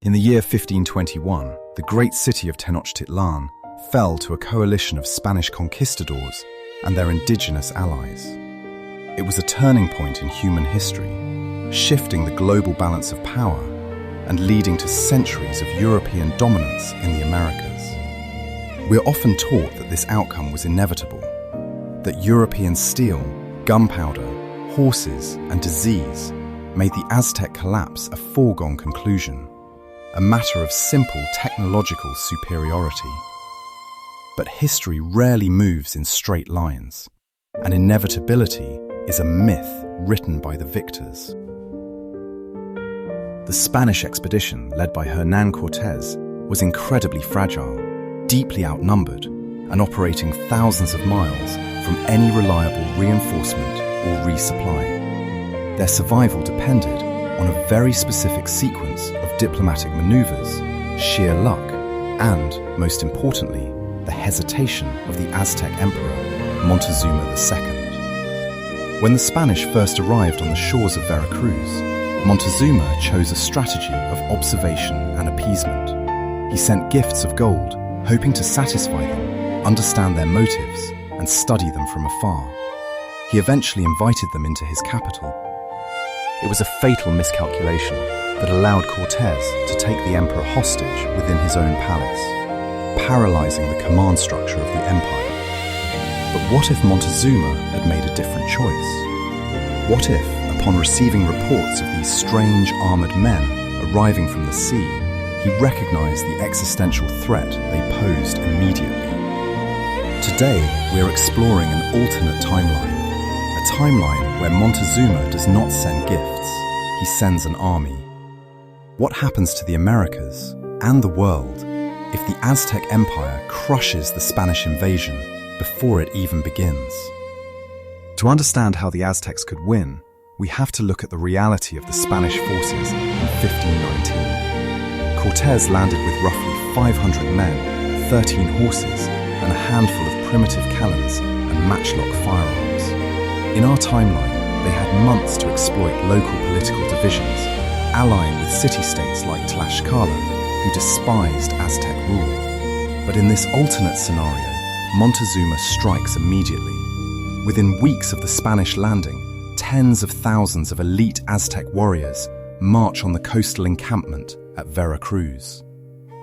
In the year 1521, the great city of Tenochtitlan fell to a coalition of Spanish conquistadors and their indigenous allies. It was a turning point in human history, shifting the global balance of power and leading to centuries of European dominance in the Americas. We're often taught that this outcome was inevitable, that European steel, gunpowder, horses, and disease made the Aztec collapse a foregone conclusion, a matter of simple technological superiority. But history rarely moves in straight lines, and inevitability is a myth written by the victors. The Spanish expedition, led by Hernán Cortés, was incredibly fragile, deeply outnumbered, and operating thousands of miles from any reliable reinforcement or resupply. Their survival depended on a very specific sequence of diplomatic maneuvers, sheer luck, and, most importantly, the hesitation of the Aztec emperor, Montezuma II. When the Spanish first arrived on the shores of Veracruz, Montezuma chose a strategy of observation and appeasement. He sent gifts of gold, hoping to satisfy them, understand their motives, and study them from afar. He eventually invited them into his capital. It was a fatal miscalculation that allowed Cortés to take the emperor hostage within his own palace, paralyzing the command structure of the empire. But what if Montezuma had made a different choice? What if, upon receiving reports of these strange armored men arriving from the sea, he recognized the existential threat they posed immediately? Today, we're exploring an alternate timeline. A timeline where Montezuma does not send gifts, he sends an army. What happens to the Americas and the world if the Aztec Empire crushes the Spanish invasion before it even begins? To understand how the Aztecs could win, we have to look at the reality of the Spanish forces in 1519. Cortés landed with roughly 500 men, 13 horses, and a handful of primitive cannons and matchlock firearms. In our timeline, they had months to exploit local political divisions, allying with city-states like Tlaxcala, who despised Aztec rule. But in this alternate scenario, Montezuma strikes immediately. Within weeks of the Spanish landing, tens of thousands of elite Aztec warriors march on the coastal encampment at Veracruz.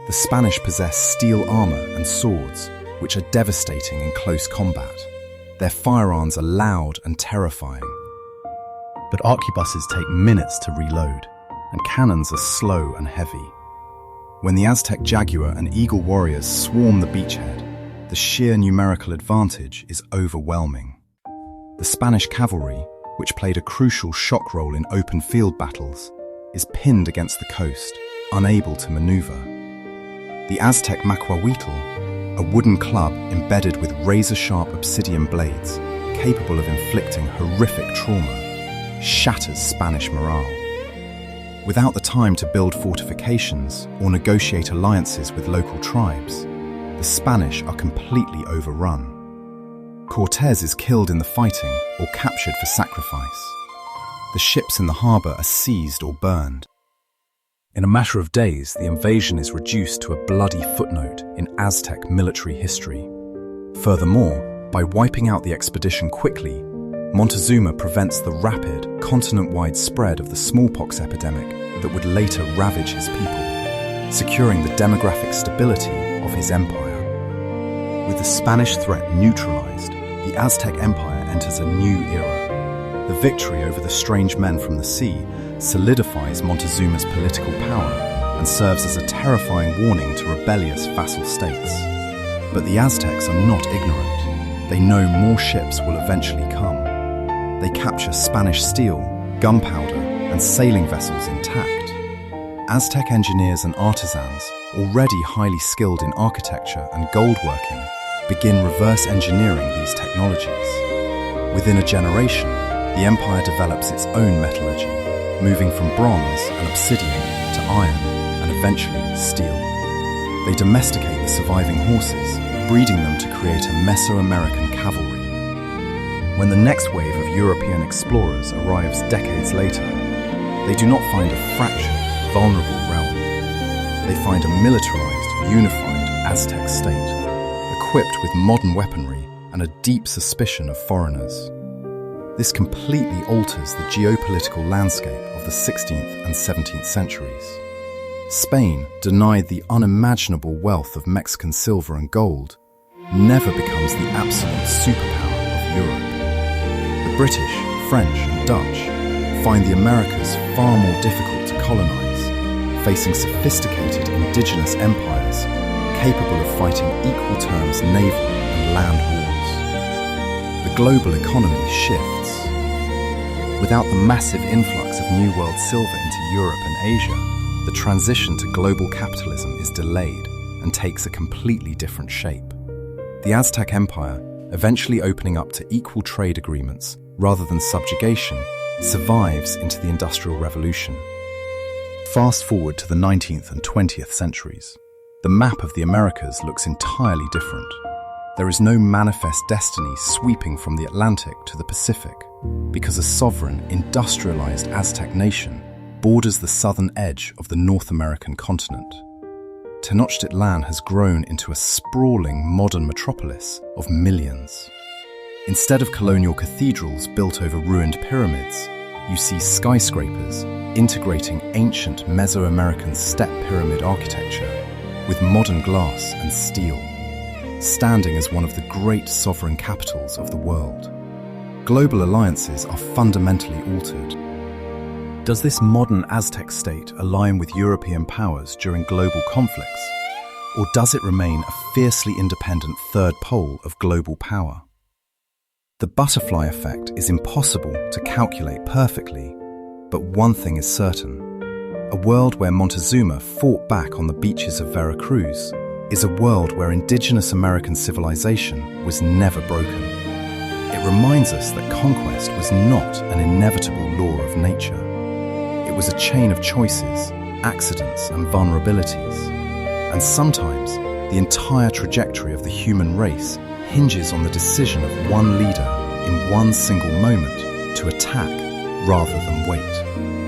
The Spanish possess steel armor and swords, which are devastating in close combat. Their firearms are loud and terrifying. But arquebuses take minutes to reload, and cannons are slow and heavy. When the Aztec jaguar and eagle warriors swarm the beachhead, the sheer numerical advantage is overwhelming. The Spanish cavalry, which played a crucial shock role in open field battles, is pinned against the coast, unable to maneuver. The Aztec macuahuitl, a wooden club embedded with razor-sharp obsidian blades, capable of inflicting horrific trauma, shatters Spanish morale. Without the time to build fortifications or negotiate alliances with local tribes, the Spanish are completely overrun. Cortés is killed in the fighting or captured for sacrifice. The ships in the harbour are seized or burned. In a matter of days, the invasion is reduced to a bloody footnote in Aztec military history. Furthermore, by wiping out the expedition quickly, Montezuma prevents the rapid, continent-wide spread of the smallpox epidemic that would later ravage his people, securing the demographic stability of his empire. With the Spanish threat neutralized, the Aztec Empire enters a new era. The victory over the strange men from the sea solidifies Montezuma's political power and serves as a terrifying warning to rebellious vassal states. But the Aztecs are not ignorant. They know more ships will eventually come. They capture Spanish steel, gunpowder, and sailing vessels intact. Aztec engineers and artisans, already highly skilled in architecture and goldworking, begin reverse engineering these technologies. Within a generation, the empire develops its own metallurgy, moving from bronze and obsidian to iron and eventually steel. They domesticate the surviving horses, breeding them to create a Mesoamerican cavalry. When the next wave of European explorers arrives decades later, they do not find a fractured, vulnerable realm. they find a militarized, unified Aztec state, equipped with modern weaponry and a deep suspicion of foreigners. This completely alters the geopolitical landscape of the 16th and 17th centuries. Spain, denied the unimaginable wealth of Mexican silver and gold, never becomes the absolute superpower of Europe. The British, French, and Dutch find the Americas far more difficult to colonize, facing sophisticated indigenous empires capable of fighting equal terms naval and land wars. The global economy shifts. Without the massive influx of New World silver into Europe and Asia, the transition to global capitalism is delayed and takes a completely different shape. The Aztec Empire, eventually opening up to equal trade agreements rather than subjugation, survives into the Industrial Revolution. Fast forward to the 19th and 20th centuries. The map of the Americas looks entirely different. There is no manifest destiny sweeping from the Atlantic to the Pacific, because a sovereign, industrialized Aztec nation borders the southern edge of the North American continent. Tenochtitlan has grown into a sprawling modern metropolis of millions. Instead of colonial cathedrals built over ruined pyramids, you see skyscrapers integrating ancient Mesoamerican step pyramid architecture with modern glass and steel, standing as one of the great sovereign capitals of the world. Global alliances are fundamentally altered. Does this modern Aztec state align with European powers during global conflicts, or does it remain a fiercely independent third pole of global power? The butterfly effect is impossible to calculate perfectly, but one thing is certain. A world where Montezuma fought back on the beaches of Veracruz is a world where indigenous American civilization was never broken. It reminds us that conquest was not an inevitable law of nature. It was a chain of choices, accidents, and vulnerabilities. And sometimes, the entire trajectory of the human race hinges on the decision of one leader in one single moment to attack rather than wait.